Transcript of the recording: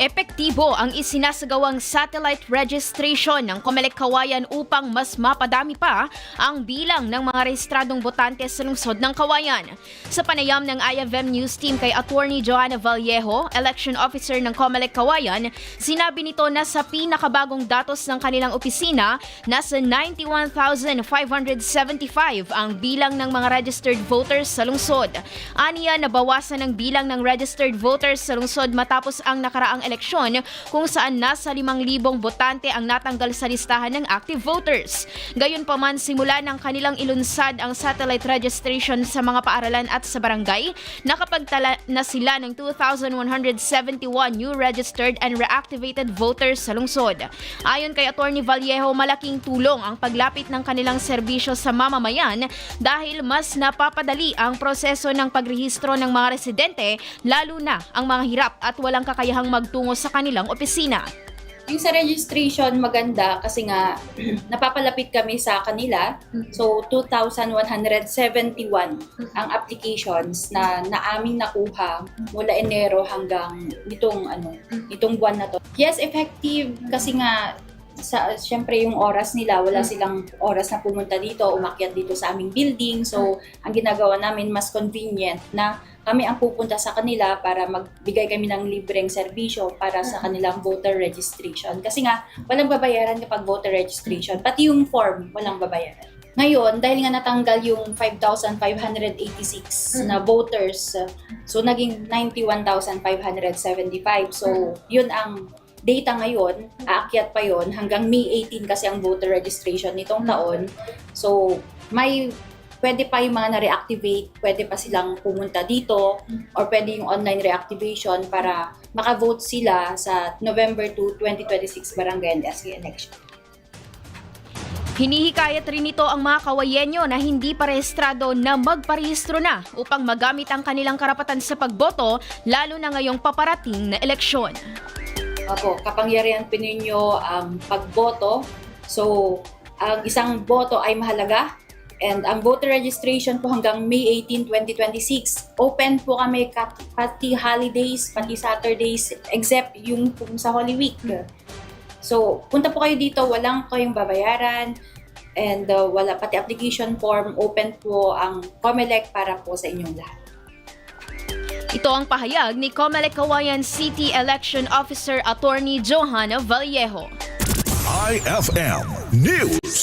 Epektibo ang isinasagawang satellite registration ng Comelec Cauayan upang mas mapadami pa ang bilang ng mga rehistradong botante sa lungsod ng Cauayan. Sa panayam ng IFM News Team kay Attorney Joanna Vallejo, Election Officer ng Comelec Cauayan, sinabi nito na sa pinakabagong datos ng kanilang opisina, nasa 91,575 ang bilang ng mga registered voters sa lungsod. Aniya, nabawasan ang bilang ng registered voters sa lungsod matapos ang nakaraang eleksyon kung saan nasa 5,000 botante ang natanggal sa listahan ng active voters. Gayunpaman, simula ng kanilang ilunsad ang satellite registration sa mga paaralan at sa barangay, nakapagtala na sila ng 2,171 new registered and reactivated voters sa lungsod. Ayon kay Attorney Vallejo, malaking tulong ang paglapit ng kanilang serbisyo sa mamamayan dahil mas napapadali ang proseso ng pagrehistro ng mga residente, lalo na ang mga hirap at walang kakayahang magtungo sa kanilang opisina. Yung sa registration, maganda kasi nga napapalapit kami sa kanila. So, 2,171 ang applications na aming nakuha mula Enero hanggang itong buwan na to. Yes, effective kasi nga syempre yung oras nila, wala silang oras na pumunta dito, umakyat dito sa aming building. So, ang ginagawa namin mas convenient na kami ang pupunta sa kanila para magbigay kami ng libreng serbisyo para sa kanilang voter registration. Kasi nga, walang babayaran kapag voter registration. Pati yung form, walang babayaran. Ngayon, dahil nga natanggal yung 5,586 na voters, so naging 91,575. So, yun ang data ngayon, aakyat pa yon hanggang May 18 kasi ang voter registration nitong taon. So, pwede pa yung mga na-reactivate, pwede pa silang pumunta dito, or pwede yung online reactivation para makavote sila sa November 2, 2026 Barangay and SK election. Hinihikayat rin ito ang mga Cauayenyo na hindi pa rehistrado na magparehistro na upang magamit ang kanilang karapatan sa pagboto, lalo na ngayong paparating na eleksyon. Opo, kapangyarihan po ninyo ang pagboto. So, ang isang boto ay mahalaga. And ang voter registration po hanggang May 18, 2026. Open po kami pati holidays, pati Saturdays, except yung sa Holy Week. So, punta po kayo dito, walang kayong babayaran. And wala pati application form, open po ang Comelec para po sa inyong lahat. Ito ang pahayag ni Comelec Cauayan City Election Officer Attorney Joanna Vallejo. IFM News.